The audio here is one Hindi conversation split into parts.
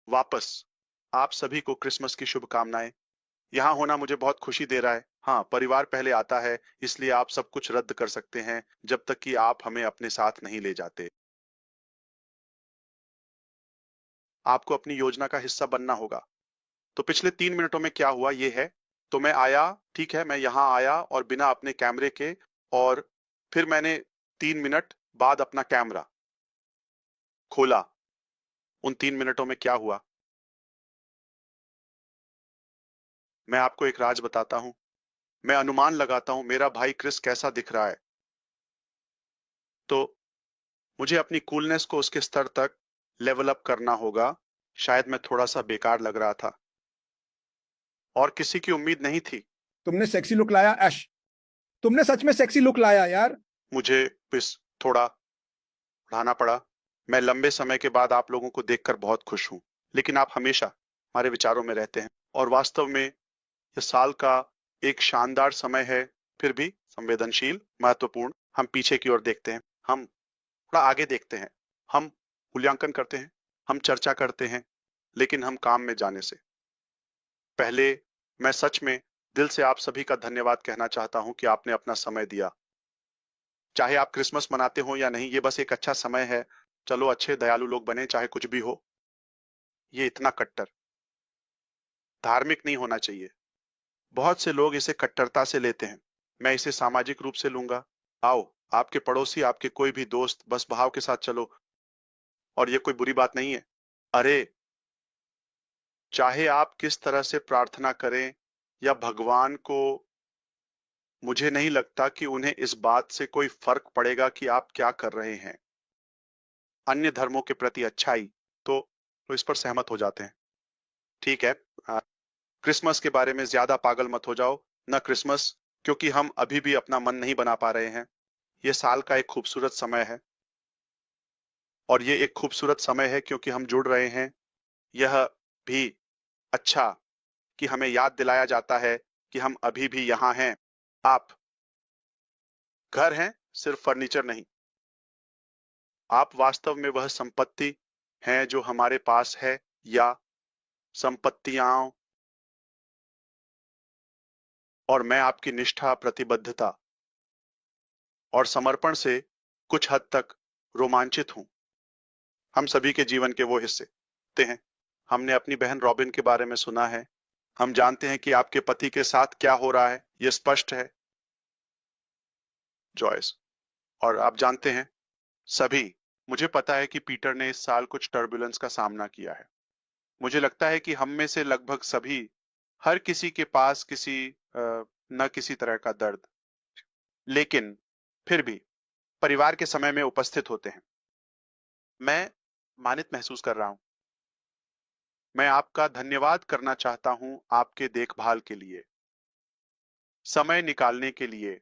वापस आप सभी को क्रिसमस की शुभकामनाएं। यहाँ होना मुझे बहुत खुशी दे रहा है। हाँ, परिवार पहले आता है, इसलिए आप सब कुछ रद्द कर सकते हैं जब तक कि आप हमें अपने साथ नहीं ले जाते। आपको अपनी योजना का हिस्सा बनना होगा। तो पिछले 3 मिनटों में क्या हुआ ये है। तो मैं आया, ठीक है, मैं यहाँ आया और बिना अपने कैमरे के, और फिर मैंने 3 मिनट बाद अपना कैमरा खोला। उन 3 मिनटों में क्या हुआ, मैं आपको एक राज बताता हूँ। मैं अनुमान लगाता हूँ मेरा भाई क्रिस कैसा दिख रहा है। तो मुझे अपनी कूलनेस को उसके स्तर तक लेवल अप करना होगा। शायद मैं थोड़ा सा बेकार लग रहा था और किसी की उम्मीद नहीं थी। तुमने सेक्सी लुक लाया ऐश। तुमने सच में सेक्सी लुक लाया यार। मुझे बस थोड़ा बढ़ाना पड़ा। मैं लंबे समय के बाद आप लोगों को देखकर बहुत खुश हूं, लेकिन आप हमेशा हमारे विचारों में रहते हैं और वास्तव में यह साल का एक शानदार समय है, फिर भी संवेदनशील, महत्वपूर्ण। हम पीछे की ओर देखते हैं, हम थोड़ा आगे देखते हैं, हम मूल्यांकन करते हैं, हम चर्चा करते हैं, लेकिन हम काम में जाने से पहले मैं सच में दिल से आप सभी का धन्यवाद कहना चाहता हूं कि आपने अपना समय दिया। चाहे आप क्रिसमस मनाते हो या नहीं, ये बस एक अच्छा समय है। चलो अच्छे दयालु लोग बने, चाहे कुछ भी हो। ये इतना कट्टर धार्मिक नहीं होना चाहिए। बहुत से लोग इसे कट्टरता से लेते हैं। मैं इसे सामाजिक रूप से लूंगा। आओ, आपके पड़ोसी, आपके कोई भी दोस्त, बस भाव के साथ चलो, और ये कोई बुरी बात नहीं है। अरे, चाहे आप किस तरह से प्रार्थना करें या भगवान को, मुझे नहीं लगता कि उन्हें इस बात से कोई फर्क पड़ेगा कि आप क्या कर रहे हैं। अन्य धर्मों के प्रति अच्छाई, तो इस पर सहमत हो जाते हैं। ठीक है, क्रिसमस के बारे में ज्यादा पागल मत हो जाओ। न क्रिसमस, क्योंकि हम अभी भी अपना मन नहीं बना पा रहे हैं। ये साल का एक खूबसूरत समय है, और ये एक खूबसूरत समय है क्योंकि हम जुड़ रहे हैं। यह भी अच्छा कि हमें याद दिलाया जाता है कि हम अभी भी यहाँ हैं। आप घर हैं, सिर्फ फर्नीचर नहीं। आप वास्तव में वह संपत्ति हैं जो हमारे पास है, या संपत्तियां, और मैं आपकी निष्ठा, प्रतिबद्धता और समर्पण से कुछ हद तक रोमांचित हूं। हम सभी के जीवन के वो हिस्से होते हैं। हमने अपनी बहन रॉबिन के बारे में सुना है। हम जानते हैं कि आपके पति के साथ क्या हो रहा है, यह स्पष्ट है, जॉयस। और आप जानते हैं सभी, मुझे पता है कि पीटर ने इस साल कुछ टर्बुलेंस का सामना किया है। मुझे लगता है कि हम में से लगभग सभी, हर किसी के पास न किसी तरह का दर्द, लेकिन फिर भी परिवार के समय में उपस्थित होते हैं। मैं मानित महसूस कर रहा हूं। मैं आपका धन्यवाद करना चाहता हूं आपके देखभाल के लिए, समय निकालने के लिए,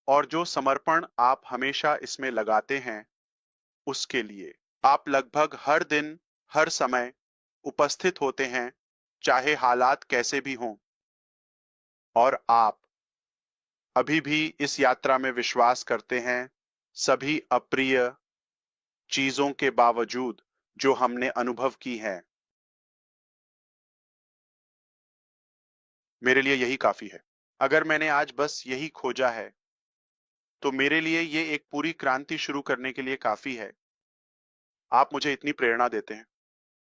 और जो समर्पण आप हमेशा इसमें लगाते हैं उसके लिए। आप लगभग हर दिन, हर समय उपस्थित होते हैं, चाहे हालात कैसे भी हों। और आप अभी भी इस यात्रा में विश्वास करते हैं, सभी अप्रिय चीजों के बावजूद जो हमने अनुभव की हैं। मेरे लिए यही काफी है। अगर मैंने आज बस यही खोजा है, तो मेरे लिए ये एक पूरी क्रांति शुरू करने के लिए काफी है। आप मुझे इतनी प्रेरणा देते हैं,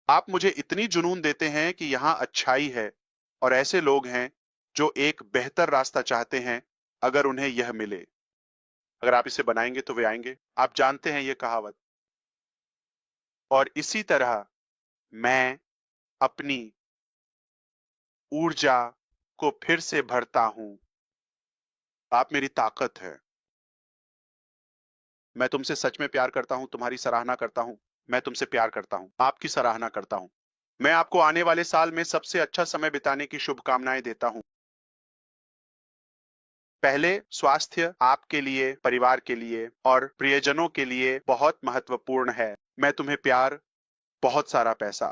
आप मुझे इतनी जुनून देते हैं कि यहाँ अच्छाई है, और ऐसे लोग हैं जो एक बेहतर रास्ता चाहते हैं। अगर उन्हें यह मिले, अगर आप इसे बनाएंगे तो वे आएंगे। आप जानते हैं ये कहावत। और इसी तरह मैं अपनी ऊर्जा को फिर से भरता हूं। आप मेरी ताकत है। मैं तुमसे सच में प्यार करता हूं, तुम्हारी सराहना करता हूं। मैं तुमसे प्यार करता हूं, आपकी सराहना करता हूं। मैं आपको आने वाले साल में सबसे अच्छा समय बिताने की शुभकामनाएं देता हूं। पहले, स्वास्थ्य आपके लिए, परिवार के लिए और प्रियजनों के लिए बहुत महत्वपूर्ण है। मैं तुम्हें प्यार, बहुत सारा पैसा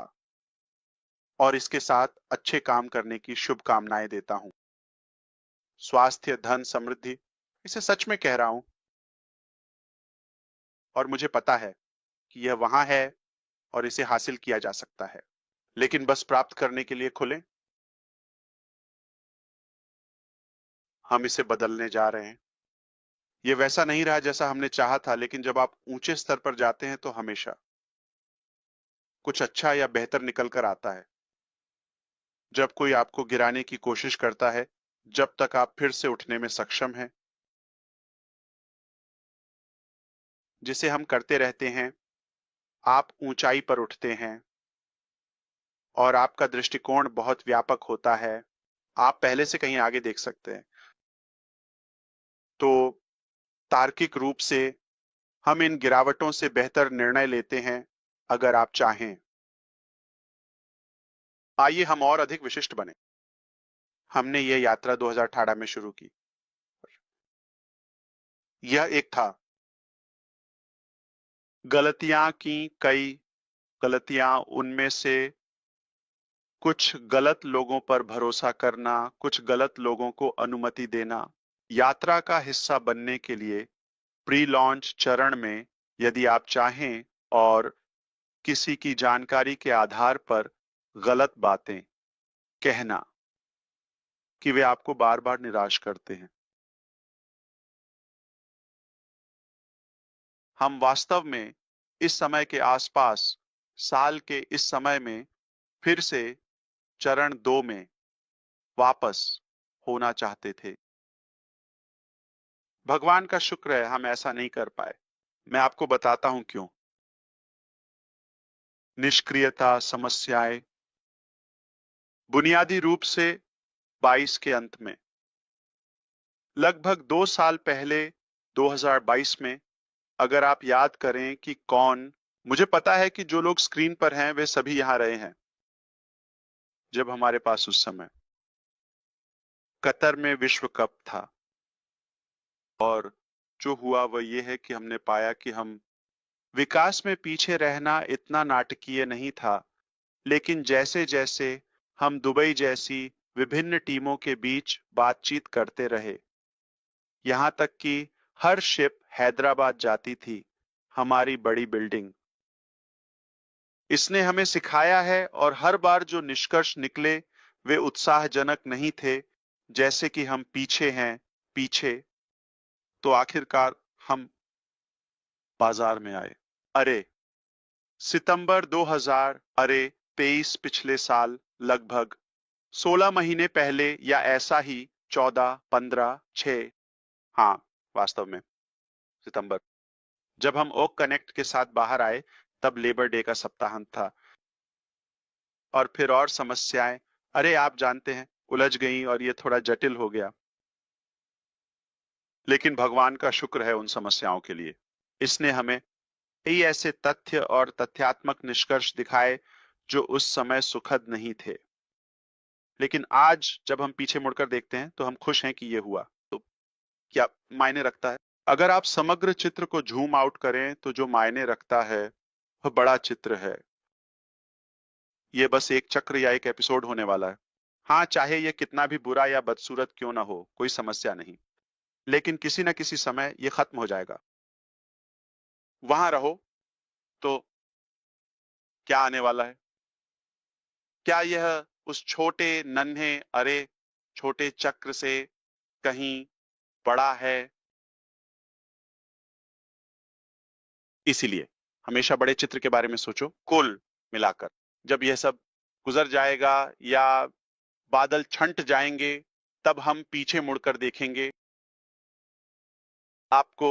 और इसके साथ अच्छे काम करने की शुभकामनाएं देता हूं। स्वास्थ्य, धन, समृद्धि, इसे सच में कह रहा हूं, और मुझे पता है कि यह वहां है और इसे हासिल किया जा सकता है। लेकिन बस प्राप्त करने के लिए खुले। हम इसे बदलने जा रहे हैं। ये वैसा नहीं रहा जैसा हमने चाहा था, लेकिन जब आप ऊंचे स्तर पर जाते हैं तो हमेशा कुछ अच्छा या बेहतर निकल कर आता है। जब कोई आपको गिराने की कोशिश करता है, जब तक आप फिर से उठने में सक्षम हैं, जिसे हम करते रहते हैं, आप ऊंचाई पर उठते हैं और आपका दृष्टिकोण बहुत व्यापक होता है। आप पहले से कहीं आगे देख सकते हैं। तो तार्किक रूप से हम इन गिरावटों से बेहतर निर्णय लेते हैं अगर आप चाहें। आइए हम और अधिक विशिष्ट बने। हमने ये यात्रा 2018 में शुरू की। यह एक था। गलतियां की कई गलतियां, उनमें से कुछ गलत लोगों पर भरोसा करना, कुछ गलत लोगों को अनुमति देना। यात्रा का हिस्सा बनने के लिए प्री लॉन्च चरण में यदि आप चाहें और किसी की जानकारी के आधार पर गलत बातें कहना कि वे आपको बार बार निराश करते हैं। हम वास्तव में इस समय के आसपास, साल के इस समय में फिर से चरण 2 में वापस होना चाहते थे। भगवान का शुक्र है हम ऐसा नहीं कर पाए। मैं आपको बताता हूं क्यों। निष्क्रियता, समस्याएं। बुनियादी रूप से 22 के अंत में, लगभग 2 साल पहले, 2022 में, अगर आप याद करें कि कौन, मुझे पता है कि जो लोग स्क्रीन पर हैं वे सभी यहां रहे हैं जब हमारे पास उस समय कतर में विश्व कप था। और जो हुआ वह ये है कि हमने पाया कि हम विकास में पीछे रहना इतना नाटकीय नहीं था, लेकिन जैसे जैसे हम दुबई जैसी विभिन्न टीमों के बीच बातचीत करते रहे, यहां तक कि हर शिप हैदराबाद जाती थी, हमारी बड़ी बिल्डिंग। इसने हमें सिखाया है और हर बार जो निष्कर्ष निकले वे उत्साहजनक नहीं थे, जैसे कि हम पीछे हैं, पीछे। तो आखिरकार हम बाजार में आए। अरे सितंबर 2000, अरे 23, पिछले साल लगभग 16 महीने पहले या ऐसा ही, 14, 15, 6, हाँ, वास्तव में सितंबर, जब हम ओक कनेक्ट के साथ बाहर आए, तब लेबर डे का सप्ताहांत था। और फिर और समस्याएं, अरे आप जानते हैं, उलझ गई और ये थोड़ा जटिल हो गया। लेकिन भगवान का शुक्र है उन समस्याओं के लिए। इसने हमें कई ऐसे तथ्य और तथ्यात्मक निष्कर्ष दिखाए जो उस समय सुखद नहीं थे। लेकिन आज जब हम पीछे मुड़कर देखते हैं तो हम खुश हैं कि ये हुआ। तो क्या मायने रखता है? अगर आप समग्र चित्र को झूम आउट करें तो जो मायने रखता है वह बड़ा चित्र है। ये बस एक चक्र या एक एपिसोड होने वाला है। हाँ, चाहे ये कितना भी बुरा या बदसूरत क्यों ना हो, कोई समस्या नहीं, लेकिन किसी न किसी समय ये खत्म हो जाएगा। वहां रहो तो क्या आने वाला है? क्या यह उस छोटे नन्हे, अरे छोटे चक्र से कहीं बड़ा है? इसीलिए हमेशा बड़े चित्र के बारे में सोचो। कुल मिलाकर जब यह सब गुजर जाएगा या बादल छंट जाएंगे, तब हम पीछे मुड़कर देखेंगे। आपको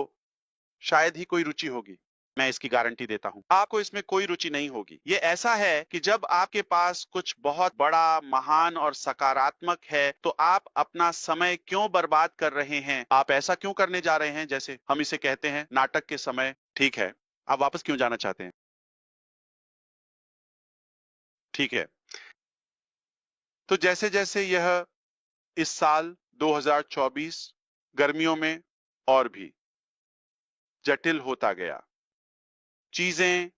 शायद ही कोई रुचि होगी, मैं इसकी गारंटी देता हूं। आपको इसमें कोई रुचि नहीं होगी। ये ऐसा है कि जब आपके पास कुछ बहुत बड़ा, महान और सकारात्मक है, तो आप अपना समय क्यों बर्बाद कर रहे हैं? आप ऐसा क्यों करने जा रहे हैं जैसे हम इसे कहते हैं नाटक के समय? ठीक है, आप वापस क्यों जाना चाहते हैं? ठीक है। तो जैसे जैसे यह इस साल 2024 गर्मियों में और भी जटिल होता गया, चीजें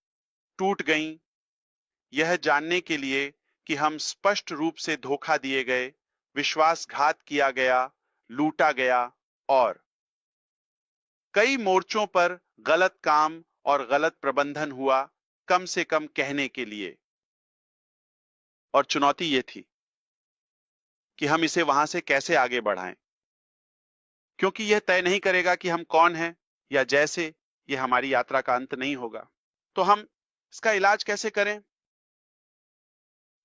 टूट गईं, यह जानने के लिए कि हम स्पष्ट रूप से धोखा दिए गए, विश्वासघात किया गया, लूटा गया और कई मोर्चों पर गलत काम और गलत प्रबंधन हुआ, कम से कम कहने के लिए। और चुनौती ये थी कि हम इसे वहां से कैसे आगे बढ़ाएं, क्योंकि यह तय नहीं करेगा कि हम कौन हैं, या जैसे ये हमारी यात्रा का अंत नहीं होगा। तो हम इसका इलाज कैसे करें?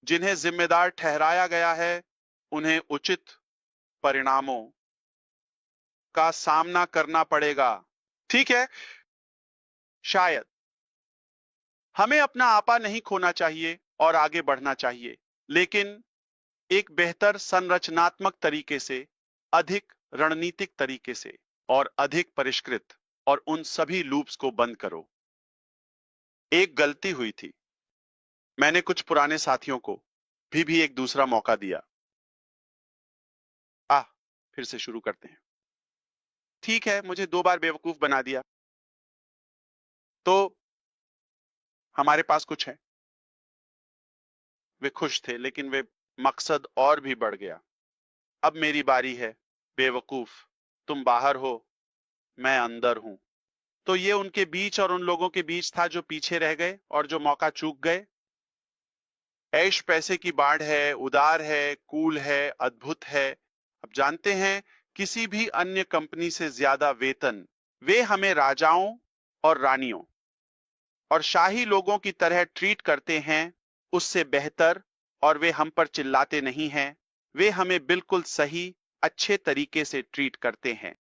जिन्हें जिम्मेदार ठहराया गया है उन्हें उचित परिणामों का सामना करना पड़ेगा। ठीक है, शायद हमें अपना आपा नहीं खोना चाहिए और आगे बढ़ना चाहिए, लेकिन एक बेहतर संरचनात्मक तरीके से, अधिक रणनीतिक तरीके से और अधिक परिष्कृत, और उन सभी लूप्स को बंद करो। एक गलती हुई थी। मैंने कुछ पुराने साथियों को भी एक दूसरा मौका दिया। फिर से शुरू करते हैं। ठीक है, मुझे 2 बार बेवकूफ बना दिया, तो हमारे पास कुछ है। वे खुश थे, लेकिन वे मकसद और भी बढ़ गया। अब मेरी बारी है। बेवकूफ, तुम बाहर हो, मैं अंदर हूं। तो ये उनके बीच और उन लोगों के बीच था जो पीछे रह गए और जो मौका चूक गए। ऐश पैसे की बाढ़ है, उदार है, कूल है, अद्भुत है। अब जानते हैं, किसी भी अन्य कंपनी से ज्यादा वेतन वे हमें राजाओं और रानियों और शाही लोगों की तरह ट्रीट करते हैं, उससे बेहतर। और वे हम पर चिल्लाते नहीं हैं, वे हमें बिल्कुल सही, अच्छे तरीके से ट्रीट करते हैं।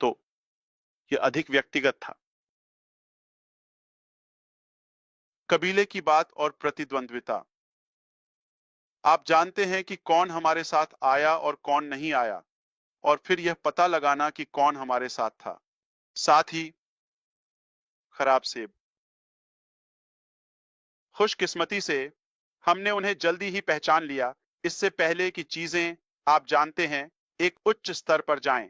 तो यह अधिक व्यक्तिगत था। कबीले की बात और प्रतिद्वंद्विता। आप जानते हैं कि कौन हमारे साथ आया और कौन नहीं आया, और फिर यह पता लगाना कि कौन हमारे साथ था। साथ ही खराब सेब। खुशकिस्मती से हमने उन्हें जल्दी ही पहचान लिया, इससे पहले कि चीजें, आप जानते हैं, एक उच्च स्तर पर जाएं।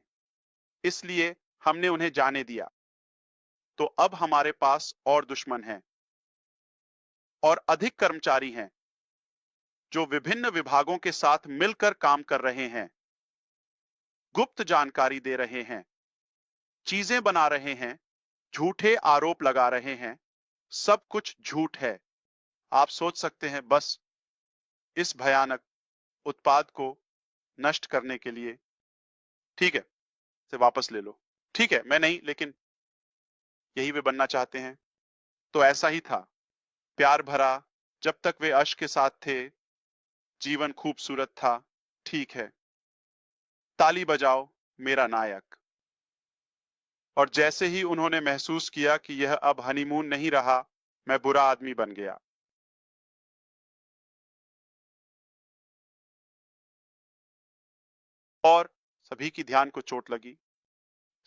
इसलिए हमने उन्हें जाने दिया। तो अब हमारे पास और दुश्मन हैं और अधिक कर्मचारी हैं जो विभिन्न विभागों के साथ मिलकर काम कर रहे हैं, गुप्त जानकारी दे रहे हैं, चीजें बना रहे हैं, झूठे आरोप लगा रहे हैं। सब कुछ झूठ है। आप सोच सकते हैं, बस इस भयानक उत्पाद को नष्ट करने के लिए। ठीक है, इसे वापस ले लो। ठीक है, मैं नहीं, लेकिन यही वे बनना चाहते हैं। तो ऐसा ही था, प्यार भरा, जब तक वे अश्क के साथ थे, जीवन खूबसूरत था। ठीक है, ताली बजाओ मेरा नायक। और जैसे ही उन्होंने महसूस किया कि यह अब हनीमून नहीं रहा, मैं बुरा आदमी बन गया। और सभी की ध्यान को चोट लगी।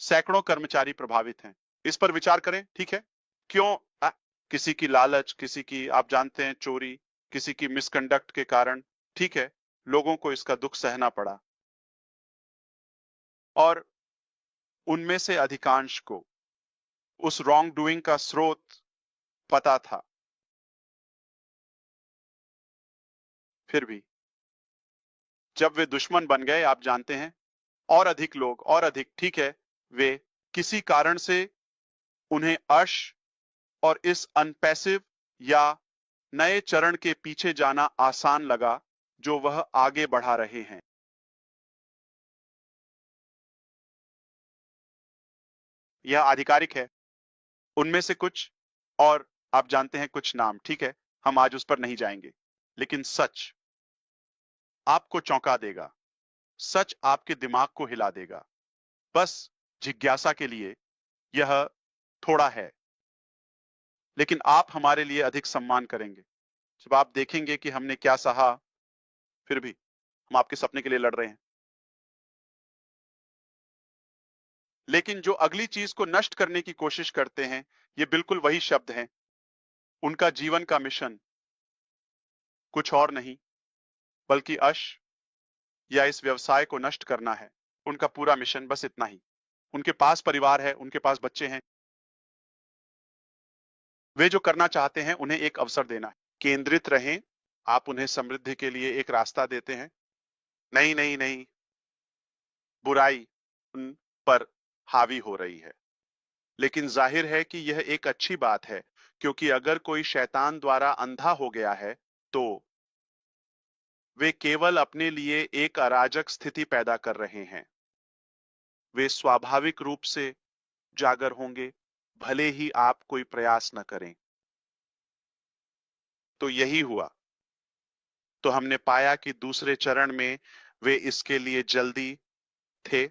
सैकड़ों कर्मचारी प्रभावित हैं। इस पर विचार करें, ठीक है? क्यों? किसी की लालच, किसी की, आप जानते हैं, चोरी, किसी की मिसकंडक्ट के कारण, ठीक है, लोगों को इसका दुख सहना पड़ा। और उनमें से अधिकांश को उस रॉन्ग डूइंग का स्रोत पता था। फिर भी जब वे दुश्मन बन गए, आप जानते हैं, और अधिक लोग, और अधिक, ठीक है, वे किसी कारण से उन्हें अर्श और इस अनपैसिव या नए चरण के पीछे जाना आसान लगा जो वह आगे बढ़ा रहे हैं। यह आधिकारिक है। उनमें से कुछ, और आप जानते हैं, कुछ नाम, ठीक है, हम आज उस पर नहीं जाएंगे। लेकिन सच आपको चौंका देगा। सच आपके दिमाग को हिला देगा। बस जिज्ञासा के लिए, यह थोड़ा है, लेकिन आप हमारे लिए अधिक सम्मान करेंगे जब आप देखेंगे कि हमने क्या सहा। फिर भी हम आपके सपने के लिए लड़ रहे हैं। लेकिन जो अगली चीज को नष्ट करने की कोशिश करते हैं, ये बिल्कुल वही शब्द हैं। उनका जीवन का मिशन कुछ और नहीं बल्कि या इस व्यवसाय को नष्ट करना है। उनका पूरा मिशन बस इतना ही। उनके पास परिवार है, उनके पास बच्चे हैं। वे जो करना चाहते हैं, उन्हें एक अवसर देना है। केंद्रित रहें। आप उन्हें समृद्धि के लिए एक रास्ता देते हैं। नहीं नहीं नहीं, बुराई उन पर हावी हो रही है। लेकिन जाहिर है कि यह एक अच्छी बात है, क्योंकि अगर कोई शैतान द्वारा अंधा हो गया है, तो वे केवल अपने लिए एक अराजक स्थिति पैदा कर रहे हैं। वे स्वाभाविक रूप से जागर होंगे, भले ही आप कोई प्रयास न करें। तो यही हुआ। तो हमने पाया कि दूसरे चरण में वे इसके लिए जल्दी थे,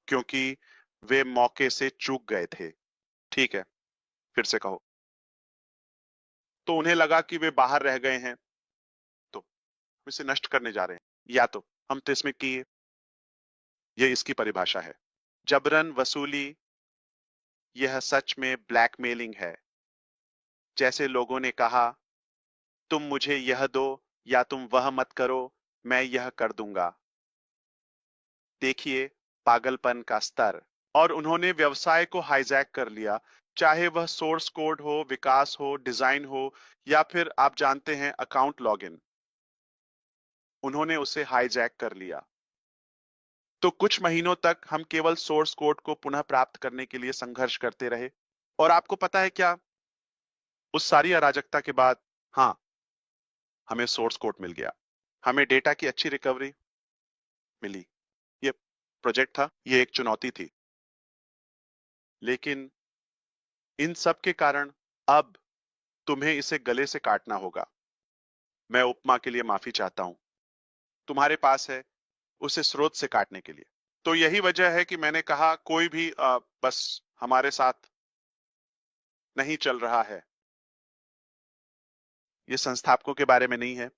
क्योंकि वे मौके से चूक गए थे। ठीक है, फिर से कहो। तो उन्हें लगा कि वे बाहर रह गए हैं, तो हम इसे नष्ट करने जा रहे हैं, या तो हम तो इसमें किए। ये इसकी परिभाषा है। जबरन वसूली, यह सच में ब्लैकमेलिंग है। जैसे लोगों ने कहा, तुम मुझे यह दो या तुम वह मत करो, मैं यह कर दूंगा। देखिए पागलपन का स्तर। और उन्होंने व्यवसाय को हाईजैक कर लिया, चाहे वह सोर्स कोड हो, विकास हो, डिजाइन हो, या फिर आप जानते हैं अकाउंट लॉगिन। उन्होंने उसे हाईजैक कर लिया। तो कुछ महीनों तक हम केवल सोर्स कोड को पुनः प्राप्त करने के लिए संघर्ष करते रहे। और आपको पता है क्या, उस सारी अराजकता के बाद, हाँ, हमें सोर्स कोड मिल गया, हमें डेटा की अच्छी रिकवरी मिली। ये प्रोजेक्ट था, ये एक चुनौती थी, लेकिन इन सब के कारण अब तुम्हें इसे गले से काटना होगा। मैं उपमा के लिए माफी चाहता हूं, तुम्हारे पास है उसे स्रोत से काटने के लिए। तो यही वजह है कि मैंने कहा कोई भी बस हमारे साथ नहीं चल रहा है। ये संस्थापकों के बारे में नहीं है,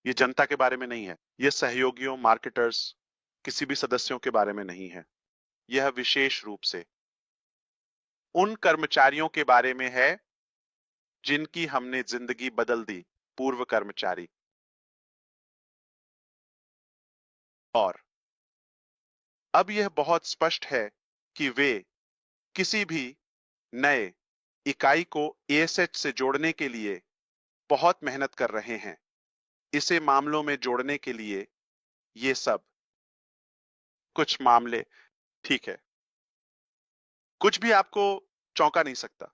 ये जनता के बारे में नहीं है, ये सहयोगियों, मार्केटर्स, किसी भी सदस्यों के बारे में नहीं है। यह विशेष रूप से उन कर्मचारियों के बारे में है जिनकी हमने जिंदगी बदल दी, पूर्व कर्मचारी। और अब यह बहुत स्पष्ट है कि वे किसी भी नए इकाई को एएसएच से जोड़ने के लिए बहुत मेहनत कर रहे हैं। इसे मामलों में जोड़ने के लिए ये सब कुछ मामले, ठीक है, कुछ भी आपको चौंका नहीं सकता।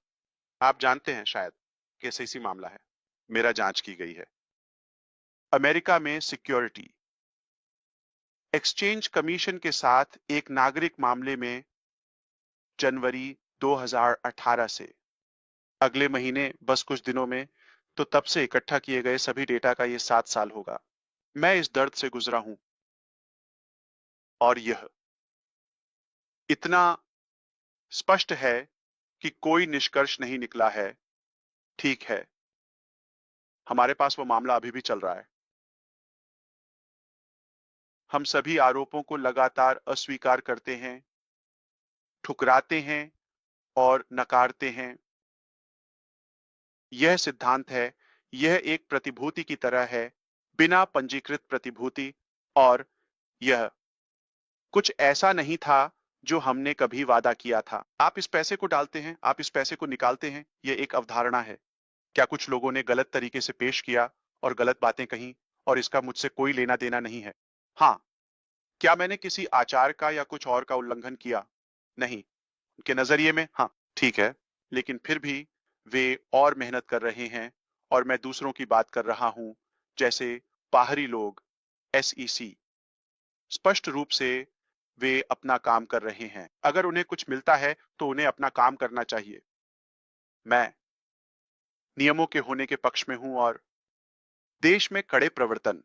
आप जानते हैं शायद कैसे इसी मामला है, मेरा जांच की गई है। अमेरिका में सिक्योरिटी एक्सचेंज कमीशन के साथ एक नागरिक मामले में जनवरी 2018 से अगले महीने, बस कुछ दिनों में, तो तब से इकट्ठा किए गए सभी डेटा का ये 7 साल होगा। मैं इस दर्द से गुजरा हूं, और यह इतना स्पष्ट है कि कोई निष्कर्ष नहीं निकला है। ठीक है, हमारे पास वो मामला अभी भी चल रहा है। हम सभी आरोपों को लगातार अस्वीकार करते हैं, ठुकराते हैं और नकारते हैं। यह सिद्धांत है, यह एक प्रतिभूति की तरह है, बिना पंजीकृत प्रतिभूति। और यह कुछ ऐसा नहीं था जो हमने कभी वादा किया था। आप इस पैसे को डालते हैं, आप इस पैसे को निकालते हैं, यह एक अवधारणा है। क्या कुछ लोगों ने गलत तरीके से पेश किया और गलत बातें कही, और इसका मुझसे कोई लेना देना नहीं है। हाँ, क्या मैंने किसी आचार का या कुछ और का उल्लंघन किया? नहीं। उनके नजरिए में हाँ, ठीक है, लेकिन फिर भी वे और मेहनत कर रहे हैं। और मैं दूसरों की बात कर रहा हूं, जैसे बाहरी लोग, एसईसी। स्पष्ट रूप से वे अपना काम कर रहे हैं। अगर उन्हें कुछ मिलता है तो उन्हें अपना काम करना चाहिए। मैं नियमों के होने के पक्ष में हूं, और देश में कड़े प्रवर्तन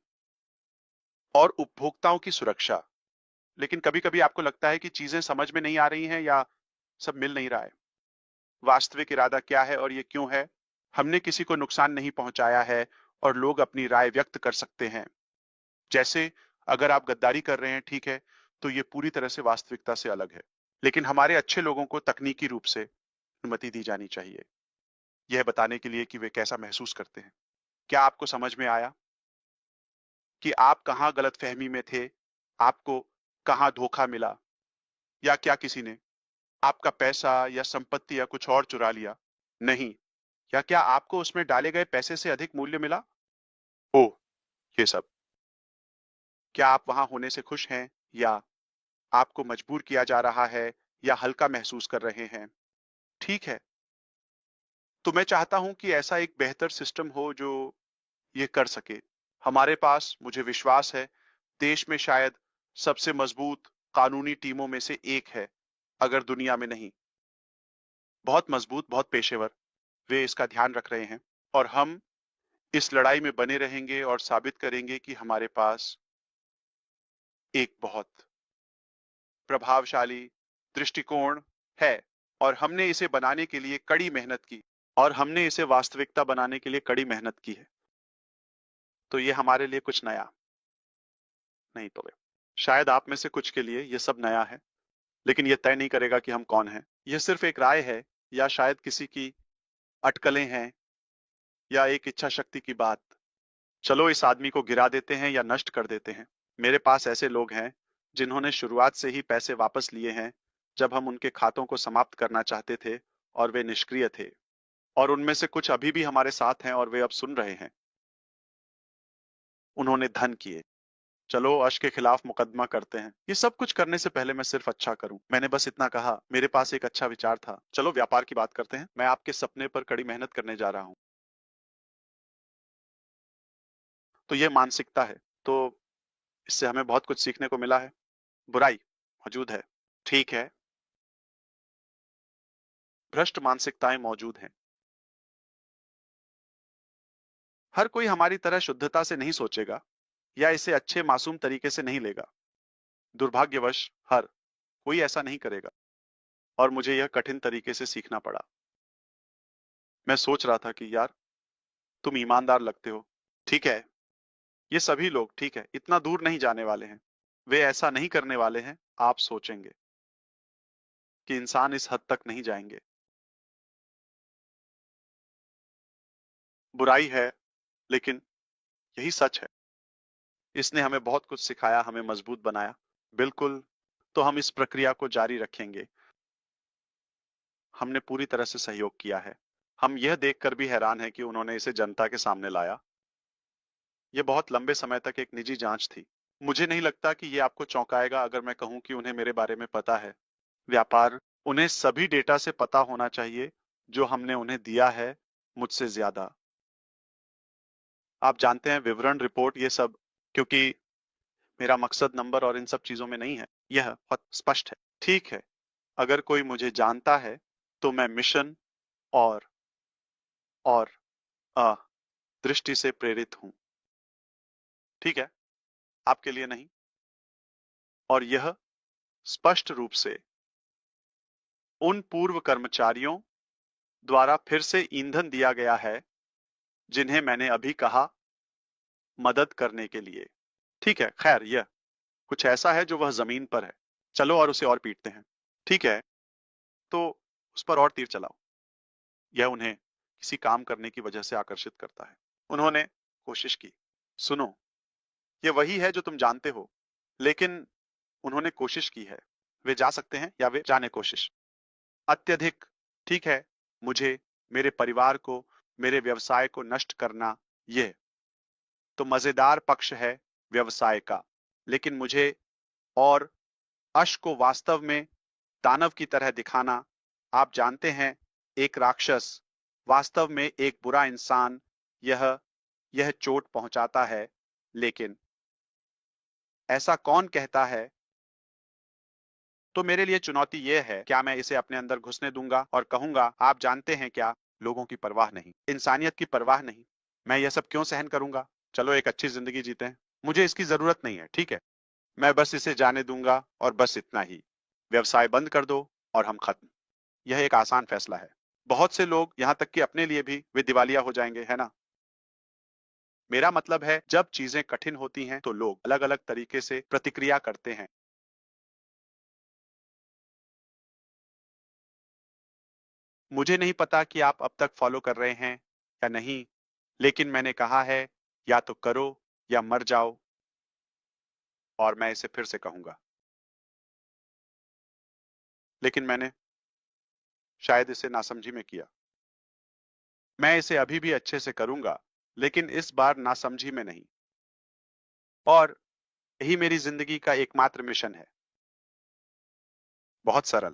और उपभोक्ताओं की सुरक्षा। लेकिन कभी कभी आपको लगता है कि चीजें समझ में नहीं आ रही हैं, या सब मिल नहीं रहा है। वास्तविक इरादा क्या है और ये क्यों है? हमने किसी को नुकसान नहीं पहुंचाया है, और लोग अपनी राय व्यक्त कर सकते हैं। जैसे अगर आप गद्दारी कर रहे हैं, ठीक है, तो ये पूरी तरह से वास्तविकता से अलग है। लेकिन हमारे अच्छे लोगों को तकनीकी रूप से अनुमति दी जानी चाहिए, यह बताने के लिए कि वे कैसा महसूस करते हैं। क्या आपको समझ में आया कि आप कहां गलतफहमी में थे, आपको कहां धोखा मिला, या क्या किसी ने आपका पैसा या संपत्ति या कुछ और चुरा लिया? नहीं। या क्या आपको उसमें डाले गए पैसे से अधिक मूल्य मिला? ओह, ये सब। क्या आप वहां होने से खुश हैं, या आपको मजबूर किया जा रहा है, या हल्का महसूस कर रहे हैं? ठीक है, तो मैं चाहता हूं कि ऐसा एक बेहतर सिस्टम हो जो ये कर सके। हमारे पास, मुझे विश्वास है, देश में शायद सबसे मजबूत कानूनी टीमों में से एक है, अगर दुनिया में नहीं। बहुत मजबूत, बहुत पेशेवर। वे इसका ध्यान रख रहे हैं और हम इस लड़ाई में बने रहेंगे और साबित करेंगे कि हमारे पास एक बहुत प्रभावशाली दृष्टिकोण है और हमने इसे बनाने के लिए कड़ी मेहनत की और हमने इसे वास्तविकता बनाने के लिए कड़ी मेहनत की है। तो ये हमारे लिए कुछ नया नहीं, तो शायद आप में से कुछ के लिए ये सब नया है, लेकिन ये तय नहीं करेगा कि हम कौन हैं। यह सिर्फ एक राय है, या शायद किसी की अटकलें हैं, या एक इच्छा शक्ति की बात। चलो इस आदमी को गिरा देते हैं या नष्ट कर देते हैं। मेरे पास ऐसे लोग हैं जिन्होंने शुरुआत से ही पैसे वापस लिए हैं जब हम उनके खातों को समाप्त करना चाहते थे और वे निष्क्रिय थे। और उनमें से कुछ अभी भी हमारे साथ हैं और वे अब सुन रहे हैं। उन्होंने धन किए। चलो अश के खिलाफ मुकदमा करते हैं। ये सब कुछ करने से पहले मैं सिर्फ अच्छा करूं। मैंने बस इतना कहा, मेरे पास एक अच्छा विचार था। चलो व्यापार की बात करते हैं। मैं आपके सपने पर कड़ी मेहनत करने जा रहा हूं। तो ये मानसिकता है। तो इससे हमें बहुत कुछ सीखने को मिला है। बुराई मौजूद है, ठीक है, भ्रष्ट मानसिकताएं मौजूद हैं। हर कोई हमारी तरह शुद्धता से नहीं सोचेगा या इसे अच्छे मासूम तरीके से नहीं लेगा। दुर्भाग्यवश हर कोई ऐसा नहीं करेगा और मुझे यह कठिन तरीके से सीखना पड़ा। मैं सोच रहा था कि यार, तुम ईमानदार लगते हो। ठीक है, ये सभी लोग ठीक है, इतना दूर नहीं जाने वाले हैं। वे ऐसा नहीं करने वाले हैं। आप सोचेंगे कि इंसान इस हद तक नहीं जाएंगे। बुराई है, लेकिन यही सच है। इसने हमें बहुत कुछ सिखाया, हमें मजबूत बनाया। बिल्कुल। तो हम इस प्रक्रिया को जारी रखेंगे। हमने पूरी तरह से सहयोग किया है। हम यह देखकर भी हैरान हैं कि उन्होंने इसे जनता के सामने लाया। यह बहुत लंबे समय तक एक निजी जांच थी। मुझे नहीं लगता कि यह आपको चौंकाएगा अगर मैं कहूं कि उन्हें मेरे बारे में पता है। व्यापार, उन्हें सभी डेटा से पता होना चाहिए जो हमने उन्हें दिया है, मुझसे ज्यादा। आप जानते हैं, विवरण, रिपोर्ट, ये सब। क्योंकि मेरा मकसद नंबर और इन सब चीजों में नहीं है। यह बहुत स्पष्ट है। ठीक है, अगर कोई मुझे जानता है तो मैं मिशन और और अ, दृष्टि से प्रेरित हूं। ठीक है, आपके लिए नहीं। और यह स्पष्ट रूप से उन पूर्व कर्मचारियों द्वारा फिर से ईंधन दिया गया है जिन्हें मैंने अभी कहा, मदद करने के लिए। ठीक है, खैर, यह कुछ ऐसा है जो वह जमीन पर है। चलो और उसे और पीटते हैं। ठीक है, तो उस पर और तीर चलाओ। यह उन्हें किसी काम करने की वजह से आकर्षित करता है। उन्होंने कोशिश की। सुनो, यह वही है जो तुम जानते हो, लेकिन उन्होंने कोशिश की है। वे जा सकते हैं या वे जाने कोशिश। अत्यधिक। ठीक है, मुझे, मेरे परिवार को, मेरे व्यवसाय को नष्ट करना, यह तो मजेदार पक्ष है व्यवसाय का। लेकिन मुझे और अश को वास्तव में दानव की तरह दिखाना, आप जानते हैं, एक राक्षस, वास्तव में एक बुरा इंसान, यह चोट पहुंचाता है। लेकिन ऐसा कौन कहता है? तो मेरे लिए चुनौती यह है, क्या मैं इसे अपने अंदर घुसने दूंगा और कहूंगा, आप जानते हैं क्या, लोगों की परवाह नहीं, इंसानियत की परवाह नहीं, मैं यह सब क्यों सहन करूंगा? चलो एक अच्छी जिंदगी जीते हैं। मुझे इसकी जरूरत नहीं है। ठीक है, मैं बस इसे जाने दूंगा और बस इतना ही। व्यवसाय बंद कर दो और हम खत्म। यह एक आसान फैसला है। बहुत से लोग, यहां तक कि अपने लिए भी, वे दिवालिया हो जाएंगे, है ना? मेरा मतलब है, जब चीजें कठिन होती हैं तो लोग अलग अलग तरीके से प्रतिक्रिया करते हैं। मुझे नहीं पता कि आप अब तक फॉलो कर रहे हैं या नहीं, लेकिन मैंने कहा है, या तो करो या मर जाओ। और मैं इसे फिर से कहूंगा। लेकिन मैंने शायद इसे नासमझी में किया। मैं इसे अभी भी अच्छे से करूंगा, लेकिन इस बार नासमझी में नहीं। और यही मेरी जिंदगी का एकमात्र मिशन है। बहुत सरल।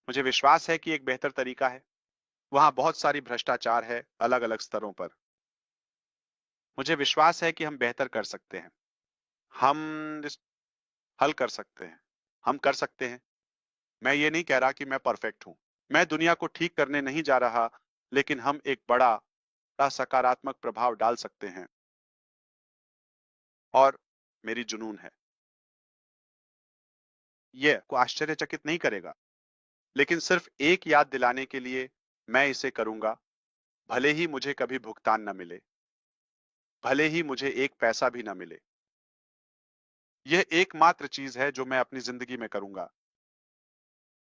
मुझे विश्वास है कि एक बेहतर तरीका है। वहां बहुत सारी भ्रष्टाचार है अलग अलग स्तरों पर। मुझे विश्वास है कि हम बेहतर कर सकते हैं। हम इस हल कर सकते हैं। हम कर सकते हैं। मैं ये नहीं कह रहा कि मैं परफेक्ट हूं। मैं दुनिया को ठीक करने नहीं जा रहा, लेकिन हम एक बड़ा सकारात्मक प्रभाव डाल सकते हैं। और मेरी जुनून है। यह को आश्चर्यचकित नहीं करेगा, लेकिन सिर्फ एक याद दिलाने के लिए मैं इसे करूंगा, भले ही मुझे कभी भुगतान न मिले, भले ही मुझे एक पैसा भी न मिले। यह एकमात्र चीज है जो मैं अपनी जिंदगी में करूंगा।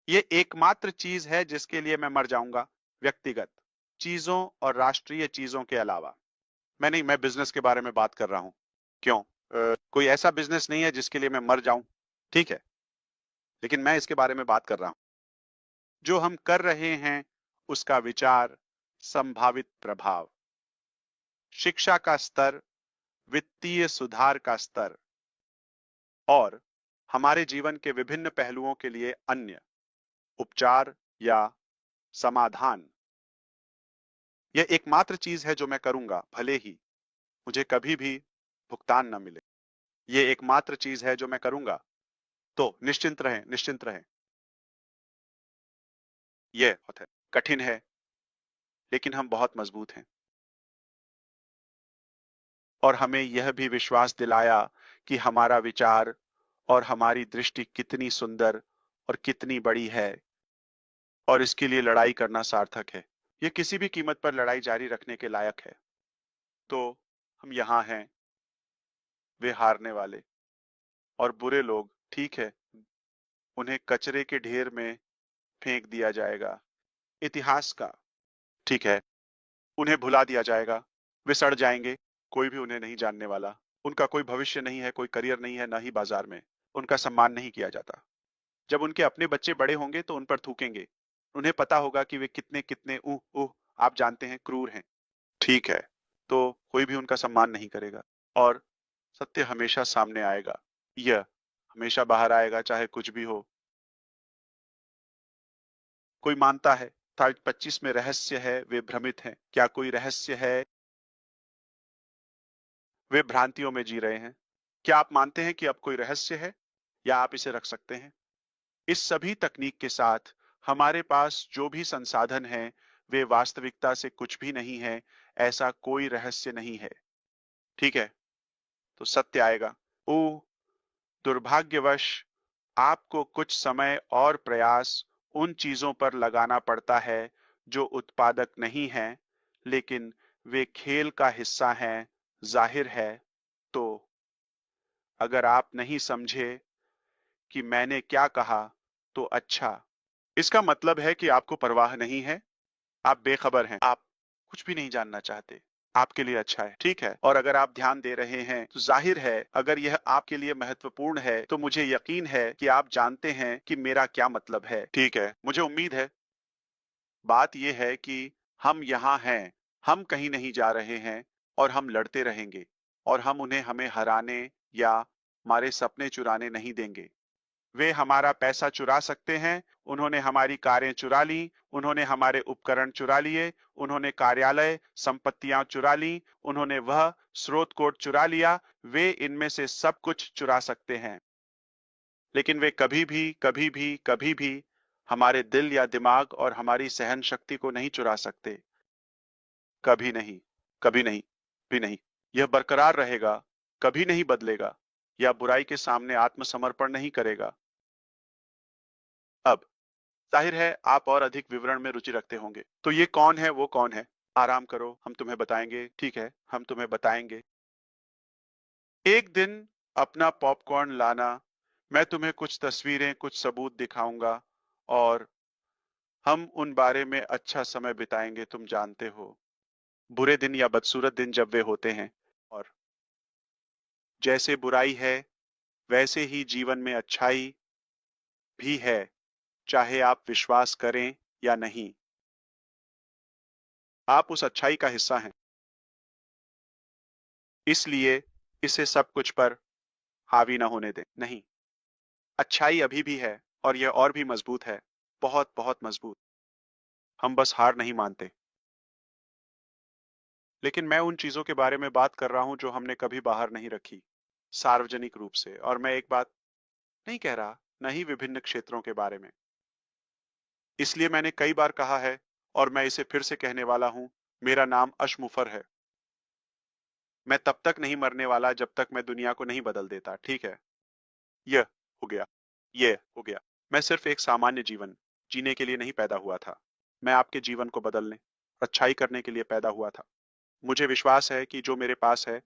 यह एकमात्र चीज है जिसके लिए मैं मर जाऊंगा, व्यक्तिगत चीजों और राष्ट्रीय चीजों के अलावा। मैं बिजनेस के बारे में बात कर रहा हूं। क्यों? कोई ऐसा बिजनेस नहीं है जिसके लिए मैं मर जाऊं, ठीक है, लेकिन मैं इसके बारे में बात कर रहा हूं। जो हम कर रहे हैं उसका विचार, संभावित प्रभाव, शिक्षा का स्तर, वित्तीय सुधार का स्तर और हमारे जीवन के विभिन्न पहलुओं के लिए अन्य उपचार या समाधान। यह एकमात्र चीज है जो मैं करूंगा, भले ही मुझे कभी भी भुगतान न मिले। यह एकमात्र चीज है जो मैं करूंगा। तो निश्चिंत रहें, निश्चिंत रहें। यह बहुत है, कठिन है, लेकिन हम बहुत मजबूत हैं। और हमें यह भी विश्वास दिलाया कि हमारा विचार और हमारी दृष्टि कितनी सुंदर और कितनी बड़ी है, और इसके लिए लड़ाई करना सार्थक है। यह किसी भी कीमत पर लड़ाई जारी रखने के लायक है। तो हम यहाँ हैं, वे हारने वाले और बुरे लोग, ठीक है, उन्हें कचरे के ढेर में फेंक दिया जाएगा। इतिहास का, ठीक है, उन्हें भुला दिया जाएगा। वे सड़ जाएंगे, कोई भी उन्हें नहीं जानने वाला। उनका कोई भविष्य नहीं है, कोई करियर नहीं है, ना ही बाजार में। उनका सम्मान नहीं किया जाता। जब उनके अपने बच्चे बड़े होंगे तो उन पर थूकेंगे। उन्हें पता होगा कि वे कितने कितने आप जानते हैं, क्रूर हैं। ठीक है, तो कोई भी उनका सम्मान नहीं करेगा और सत्य हमेशा सामने आएगा। यह हमेशा बाहर आएगा, चाहे कुछ भी हो। कोई मानता है था 25 में रहस्य है, वे भ्रमित हैं। क्या कोई रहस्य है? वे भ्रांतियों में जी रहे हैं। क्या आप मानते हैं कि अब कोई रहस्य है, या आप इसे रख सकते हैं? इस सभी तकनीक के साथ हमारे पास जो भी संसाधन हैं, वे वास्तविकता से कुछ भी नहीं है। ऐसा कोई रहस्य नहीं है। ठीक है, तो सत्य आएगा। ओ, दुर्भाग्यवश आपको कुछ समय और प्रयास उन चीजों पर लगाना पड़ता है जो उत्पादक नहीं हैं, लेकिन वे खेल का हिस्सा हैं, जाहिर है। तो अगर आप नहीं समझे कि मैंने क्या कहा, तो अच्छा। इसका मतलब है कि आपको परवाह नहीं है, आप बेखबर हैं, आप कुछ भी नहीं जानना चाहते। आपके लिए अच्छा है, ठीक है। और अगर आप ध्यान दे रहे हैं तो जाहिर है, अगर यह आपके लिए महत्वपूर्ण है तो मुझे यकीन है कि आप जानते हैं कि मेरा क्या मतलब है। ठीक है, मुझे उम्मीद है। बात यह है कि हम यहाँ हैं, हम कहीं नहीं जा रहे हैं, और हम लड़ते रहेंगे, और हम उन्हें हमें हराने या हमारे सपने चुराने नहीं देंगे। वे हमारा पैसा चुरा सकते हैं, उन्होंने हमारी कारें चुरा ली, उन्होंने हमारे उपकरण चुरा लिए, उन्होंने कार्यालय, संपत्तियां चुरा ली, उन्होंने वह स्रोत कोड चुरा लिया। वे इनमें से सब कुछ चुरा सकते हैं, लेकिन वे कभी भी कभी भी कभी भी हमारे दिल या दिमाग और हमारी सहन शक्ति को नहीं चुरा सकते। कभी नहीं, कभी नहीं, भी नहीं। यह बरकरार रहेगा, कभी नहीं बदलेगा, या बुराई के सामने आत्मसमर्पण नहीं करेगा। अब जाहिर है आप और अधिक विवरण में रुचि रखते होंगे। तो ये कौन है, वो कौन है? आराम करो, हम तुम्हें बताएंगे, ठीक है, हम तुम्हें बताएंगे। एक दिन अपना पॉपकॉर्न लाना, मैं तुम्हें कुछ तस्वीरें, कुछ सबूत दिखाऊंगा, और हम उन बारे में अच्छा समय बिताएंगे। तुम जानते हो, बुरे दिन या बदसूरत दिन जब वे होते हैं, और जैसे बुराई है वैसे ही जीवन में अच्छाई भी है, चाहे आप विश्वास करें या नहीं। आप उस अच्छाई का हिस्सा हैं, इसलिए इसे सब कुछ पर हावी न होने दें। नहीं, अच्छाई अभी भी है, और यह और भी मजबूत है, बहुत बहुत मजबूत। हम बस हार नहीं मानते। लेकिन मैं उन चीजों के बारे में बात कर रहा हूं जो हमने कभी बाहर नहीं रखी, सार्वजनिक रूप से। और मैं एक बात नहीं कह रहा, न ही विभिन्न क्षेत्रों के बारे में। इसलिए मैंने कई बार कहा है, और मैं इसे फिर से कहने वाला हूं, मेरा नाम अशमुफर है। मैं तब तक नहीं मरने वाला जब तक मैं दुनिया को नहीं बदल देता, ठीक है? यह हो गया, ये हो गया। मैं सिर्फ एक सामान्य जीवन जीने के लिए नहीं पैदा हुआ था। मैं आपके जीवन को बदलने, अच्छाई करने के लिए पैदा हुआ था। मुझे विश्वास है कि जो मेरे पास है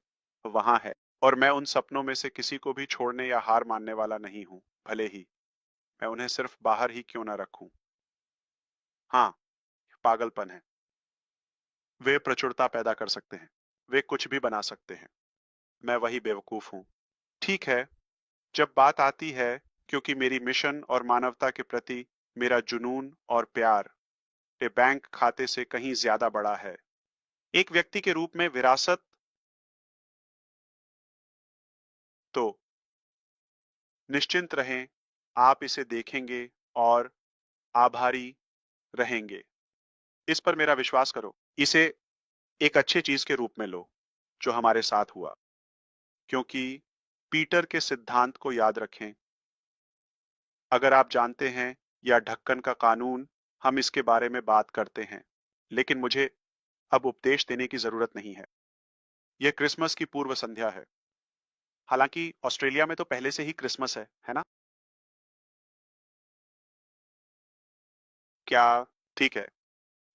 वहां है, और मैं उन सपनों में से किसी को भी छोड़ने या हार मानने वाला नहीं हूं, भले ही मैं उन्हें सिर्फ बाहर ही क्यों ना रखूं। हाँ, पागलपन है। वे प्रचुरता पैदा कर सकते हैं, वे कुछ भी बना सकते हैं। मैं वही बेवकूफ हूं, ठीक है, जब बात आती है, क्योंकि मेरी मिशन और मानवता के प्रति मेरा जुनून और प्यार के बैंक खाते से कहीं ज्यादा बड़ा है। एक व्यक्ति के रूप में विरासत, तो निश्चिंत रहें, आप इसे देखेंगे और आभारी रहेंगे। इस पर मेरा विश्वास करो। इसे एक अच्छे चीज के रूप में लो जो हमारे साथ हुआ, क्योंकि पीटर के सिद्धांत को याद रखें। अगर आप जानते हैं, या ढक्कन का कानून, हम इसके बारे में बात करते हैं, लेकिन मुझे अब उपदेश देने की जरूरत नहीं है। यह क्रिसमस की पूर्व संध्या है। हालांकि ऑस्ट्रेलिया में तो पहले से ही क्रिसमस है ना? क्या? ठीक है।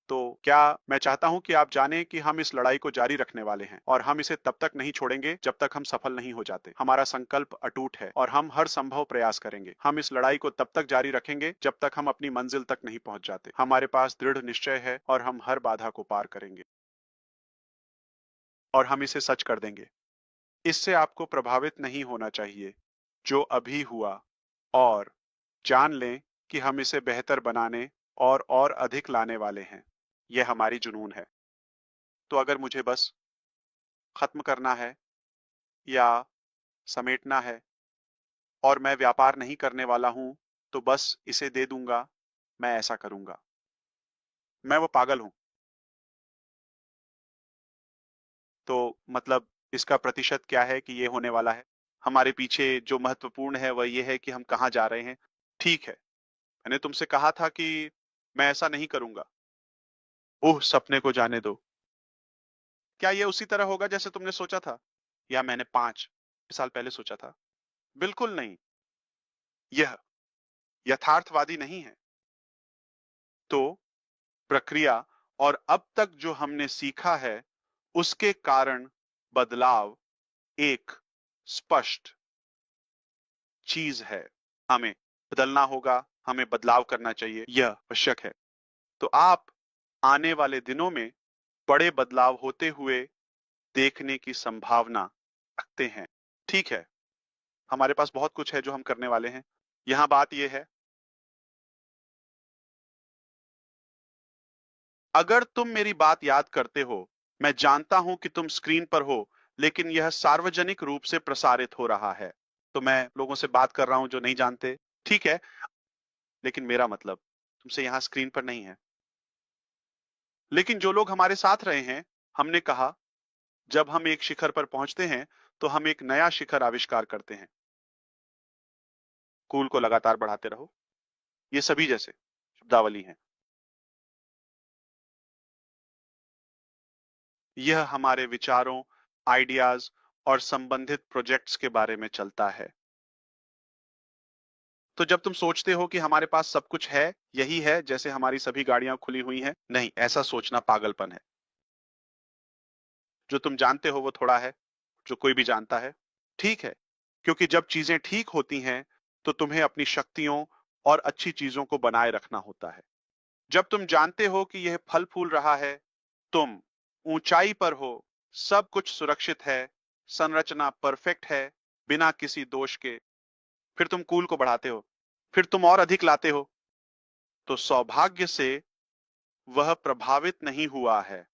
तो क्या मैं चाहता हूं कि आप जानें कि हम इस लड़ाई को जारी रखने वाले हैं, और हम इसे तब तक नहीं छोड़ेंगे जब तक हम सफल नहीं हो जाते। हमारा संकल्प अटूट है, और हम हर संभव प्रयास करेंगे। हम इस लड़ाई को तब तक जारी रखेंगे जब तक हम अपनी मंजिल तक नहीं पहुंच जाते। हमारे पास दृढ़ निश्चय है, और हम हर बाधा को पार करेंगे, और हम इसे सच कर देंगे। इससे आपको प्रभावित नहीं होना चाहिए जो अभी हुआ, और जान लें कि हम इसे बेहतर बनाने और अधिक लाने वाले हैं। यह हमारी जुनून है। तो अगर मुझे बस खत्म करना है, या समेटना है, और मैं व्यापार नहीं करने वाला हूं, तो बस इसे दे दूंगा, मैं ऐसा करूंगा। मैं वो पागल हूं। तो मतलब इसका प्रतिशत क्या है कि ये होने वाला है? हमारे पीछे जो महत्वपूर्ण है वह ये है कि हम कहाँ जा रहे हैं। ठीक है, मैंने तुमसे कहा था कि मैं ऐसा नहीं करूंगा। ओह, सपने को जाने दो। क्या ये उसी तरह होगा जैसे तुमने सोचा था, या मैंने 5 साल पहले सोचा था? बिल्कुल नहीं। यह यथार्थवादी नहीं है। तो प्रक्रिया, और अब तक जो हमने सीखा है, उसके कारण बदलाव एक स्पष्ट चीज है। हमें बदलना होगा, हमें बदलाव करना चाहिए, यह आवश्यक है। तो आप आने वाले दिनों में बड़े बदलाव होते हुए देखने की संभावना रखते हैं। ठीक है, हमारे पास बहुत कुछ है जो हम करने वाले हैं। यहां बात यह है, अगर तुम मेरी बात याद करते हो, मैं जानता हूं कि तुम स्क्रीन पर हो, लेकिन यह सार्वजनिक रूप से प्रसारित हो रहा है। तो मैं लोगों से बात कर रहा हूं जो नहीं जानते, ठीक है, लेकिन मेरा मतलब तुमसे यहां स्क्रीन पर नहीं है। लेकिन जो लोग हमारे साथ रहे हैं, हमने कहा, जब हम एक शिखर पर पहुंचते हैं, तो हम एक नया शिखर आविष्कार करते हैं। कूल को लगातार बढ़ाते रहो। ये सभी जैसे शब्दावली हैं। यह हमारे विचारों, आइडियाज और संबंधित प्रोजेक्ट्स के बारे में चलता है। तो जब तुम सोचते हो कि हमारे पास सब कुछ है, यही है जैसे हमारी सभी गाड़ियां खुली हुई हैं, नहीं, ऐसा सोचना पागलपन है। जो तुम जानते हो वो थोड़ा है, जो कोई भी जानता है। ठीक है, क्योंकि जब चीजें ठीक होती हैं, तो तुम्हें अपनी शक्तियों और अच्छी चीजों को बनाए रखना होता है। जब तुम जानते हो कि यह फल फूल रहा है, तुम ऊंचाई पर हो, सब कुछ सुरक्षित है, संरचना परफेक्ट है, बिना किसी दोष के, फिर तुम कूल को बढ़ाते हो, फिर तुम और अधिक लाते हो, तो सौभाग्य से वह प्रभावित नहीं हुआ है,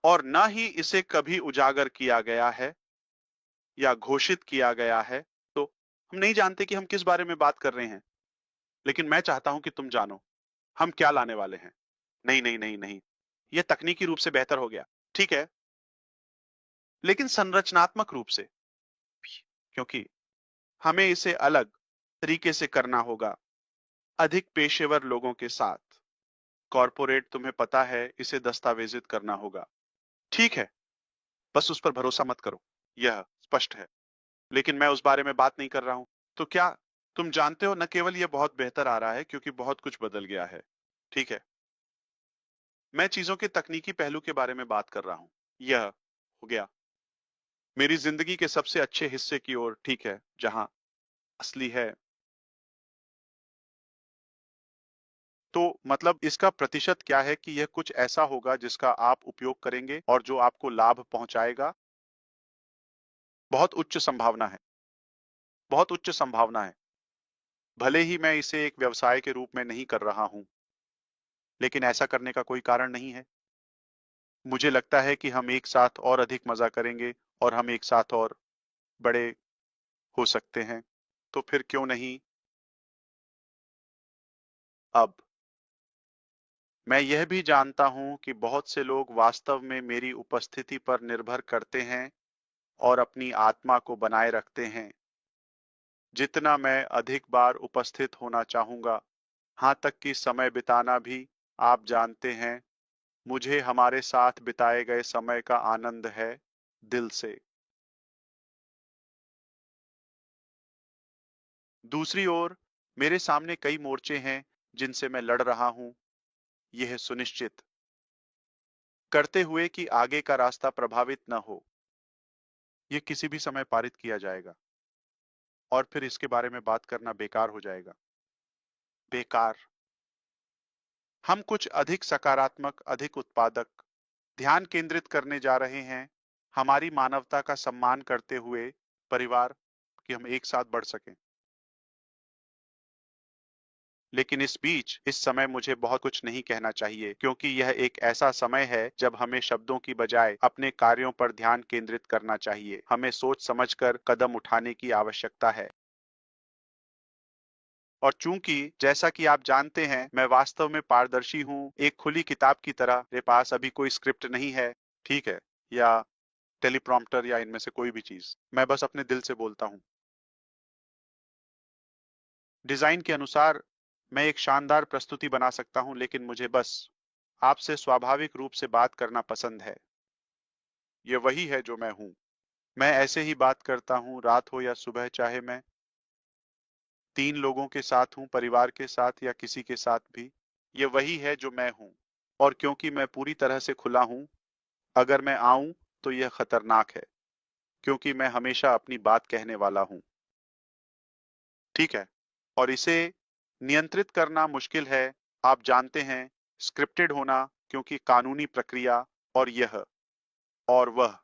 और न ही इसे कभी उजागर किया गया है या घोषित किया गया है। तो हम नहीं जानते कि हम किस बारे में बात कर रहे हैं, लेकिन मैं चाहता हूं कि तुम जानो हम क्या लाने वाले हैं। नहीं नहीं नहीं नहीं, यह तकनीकी रूप से बेहतर हो गया, ठीक है, लेकिन संरचनात्मक रूप से, क्योंकि हमें इसे अलग तरीके से करना होगा, अधिक पेशेवर लोगों के साथ। कॉर्पोरेट, तुम्हें पता है, इसे दस्तावेजित करना होगा। ठीक है, बस उस पर भरोसा मत करो, यह स्पष्ट है। लेकिन मैं उस बारे में बात नहीं कर रहा हूं। तो क्या तुम जानते हो, न केवल यह बहुत बेहतर आ रहा है क्योंकि बहुत कुछ बदल गया है। ठीक है, मैं चीजों के तकनीकी पहलू के बारे में बात कर रहा हूं। यह हो गया मेरी जिंदगी के सबसे अच्छे हिस्से की ओर, ठीक है, जहां असली है। तो मतलब इसका प्रतिशत क्या है कि यह कुछ ऐसा होगा जिसका आप उपयोग करेंगे और जो आपको लाभ पहुंचाएगा? बहुत उच्च संभावना है, बहुत उच्च संभावना है। भले ही मैं इसे एक व्यवसाय के रूप में नहीं कर रहा हूं, लेकिन ऐसा करने का कोई कारण नहीं है। मुझे लगता है कि हम एक साथ और अधिक मजा करेंगे और हम एक साथ और बड़े हो सकते हैं। तो फिर क्यों नहीं? अब मैं यह भी जानता हूं कि बहुत से लोग वास्तव में मेरी उपस्थिति पर निर्भर करते हैं और अपनी आत्मा को बनाए रखते हैं। जितना मैं अधिक बार उपस्थित होना चाहूंगा, हाँ तक कि समय बिताना भी, आप जानते हैं, मुझे हमारे साथ बिताए गए समय का आनंद है, दिल से। दूसरी ओर, मेरे सामने कई मोर्चे हैं जिनसे मैं लड़ रहा हूं, यह सुनिश्चित करते हुए कि आगे का रास्ता प्रभावित न हो। यह किसी भी समय पारित किया जाएगा और फिर इसके बारे में बात करना बेकार हो जाएगा। बेकार। हम कुछ अधिक सकारात्मक, अधिक उत्पादक, ध्यान केंद्रित करने जा रहे हैं, हमारी मानवता का सम्मान करते हुए, परिवार, कि हम एक साथ बढ़ सकें। लेकिन इस बीच, इस समय मुझे बहुत कुछ नहीं कहना चाहिए क्योंकि यह एक ऐसा समय है जब हमें शब्दों की बजाय अपने कार्यों पर ध्यान केंद्रित करना चाहिए। हमें सोच समझकर कदम उठाने की आवश्यकता है। और चूंकि जैसा कि आप जानते हैं, मैं वास्तव में पारदर्शी हूं, एक खुली किताब की तरह, मेरे पास अभी कोई स्क्रिप्ट नहीं है, ठीक है, या टेलीप्रॉम्प्टर या इनमें से कोई भी चीज। मैं बस अपने दिल से बोलता हूं। डिजाइन के अनुसार मैं एक शानदार प्रस्तुति बना सकता हूं, लेकिन मुझे बस आपसे स्वाभाविक रूप से बात करना पसंद है। ये वही है जो मैं हूं। मैं ऐसे ही बात करता हूं, रात हो या सुबह, चाहे मैं 3 लोगों के साथ हूं, परिवार के साथ या किसी के साथ भी। ये वही है जो मैं हूं। और क्योंकि मैं पूरी तरह से खुला हूं, अगर मैं आऊं तो यह खतरनाक है, क्योंकि मैं हमेशा अपनी बात कहने वाला हूं। ठीक है, और इसे नियंत्रित करना मुश्किल है, आप जानते हैं, स्क्रिप्टेड होना, क्योंकि कानूनी प्रक्रिया, और यह और वह,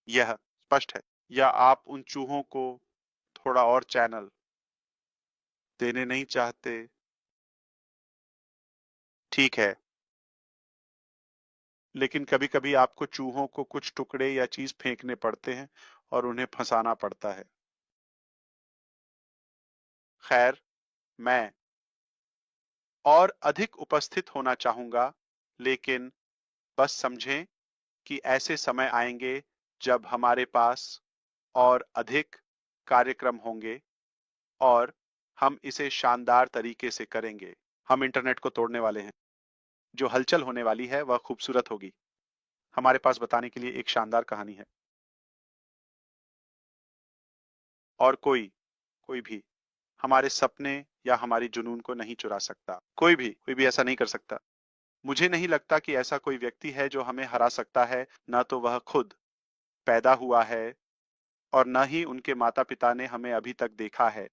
यह स्पष्ट है। या आप उन चूहों को थोड़ा और चैनल देने नहीं चाहते? ठीक है, लेकिन कभी कभी आपको चूहों को कुछ टुकड़े या चीज फेंकने पड़ते हैं और उन्हें फंसाना पड़ता है। खैर, मैं और अधिक उपस्थित होना चाहूंगा, लेकिन बस समझें कि ऐसे समय आएंगे जब हमारे पास और अधिक कार्यक्रम होंगे और हम इसे शानदार तरीके से करेंगे। हम इंटरनेट को तोड़ने वाले हैं। जो हलचल होने वाली है वह खूबसूरत होगी। हमारे पास बताने के लिए एक शानदार कहानी है। और कोई भी हमारे सपने या हमारी जुनून को नहीं चुरा सकता। कोई भी ऐसा नहीं कर सकता। मुझे नहीं लगता कि ऐसा कोई व्यक्ति है जो हमें हरा सकता है, ना तो वह खुद पैदा हुआ है और न ही उनके माता पिता ने हमें अभी तक देखा है।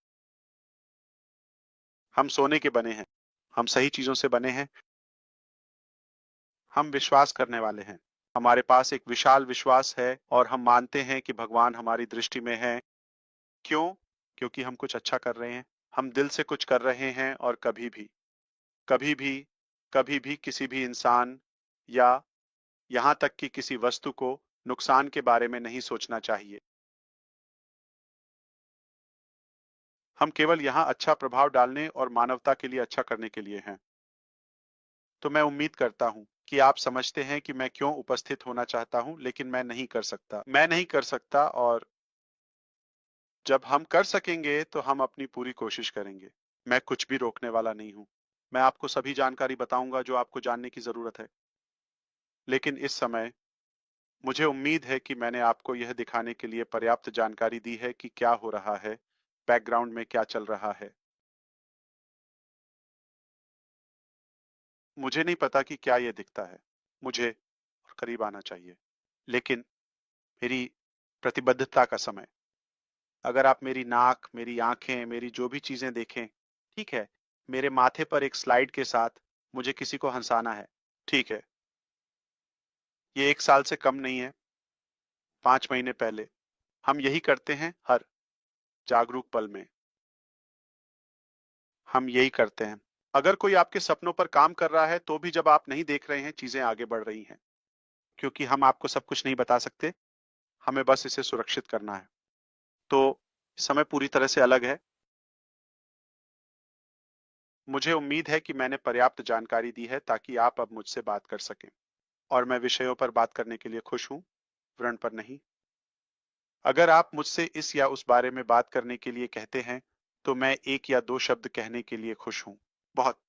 हम सोने के बने हैं, हम सही चीजों से बने हैं, हम विश्वास करने वाले हैं। हमारे पास एक विशाल विश्वास है और हम मानते हैं कि भगवान हमारी दृष्टि में है। क्यों? क्योंकि हम कुछ अच्छा कर रहे हैं। हम दिल से कुछ कर रहे हैं और कभी भी, कभी भी किसी भी इंसान या यहाँ तक कि किसी वस्तु को नुकसान के बारे में नहीं सोचना चाहिए। हम केवल यहाँ अच्छा प्रभाव डालने और मानवता के लिए अच्छा करने के लिए हैं। तो मैं उम्मीद करता हूँ कि आप समझते हैं कि मैं क्यों उपस्थित होना चाहता हूँ, लेकिन मैं नहीं कर सकता। मैं नहीं कर सकता, और जब हम कर सकेंगे तो हम अपनी पूरी कोशिश करेंगे। मैं कुछ भी रोकने वाला नहीं हूँ। मैं आपको सभी जानकारी बताऊंगा जो आपको जानने की जरूरत है। लेकिन इस समय मुझे उम्मीद है कि मैंने आपको यह दिखाने के लिए पर्याप्त जानकारी दी है कि क्या हो रहा है, बैकग्राउंड में क्या चल रहा है। मुझे नहीं पता कि क्या यह दिखता है। मुझे और करीब आना चाहिए, लेकिन मेरी प्रतिबद्धता का समय। अगर आप मेरी नाक, मेरी आंखें, मेरी जो भी चीजें देखें, ठीक है, मेरे माथे पर एक स्लाइड के साथ मुझे किसी को हंसाना है। ठीक है, ये 1 साल से कम नहीं है, 5 महीने पहले। हम यही करते हैं हर जागरूक पल में। हम यही करते हैं। अगर कोई आपके सपनों पर काम कर रहा है तो भी जब आप नहीं देख रहे हैं, चीजें आगे बढ़ रही हैं। क्योंकि हम आपको सब कुछ नहीं बता सकते, हमें बस इसे सुरक्षित करना है। तो समय पूरी तरह से अलग है। मुझे उम्मीद है कि मैंने पर्याप्त जानकारी दी है ताकि आप अब मुझसे बात कर सकें। और मैं विषयों पर बात करने के लिए खुश हूं, व्रण पर नहीं। अगर आप मुझसे इस या उस बारे में बात करने के लिए कहते हैं, तो मैं 1 या 2 शब्द कहने के लिए खुश हूं। बहुत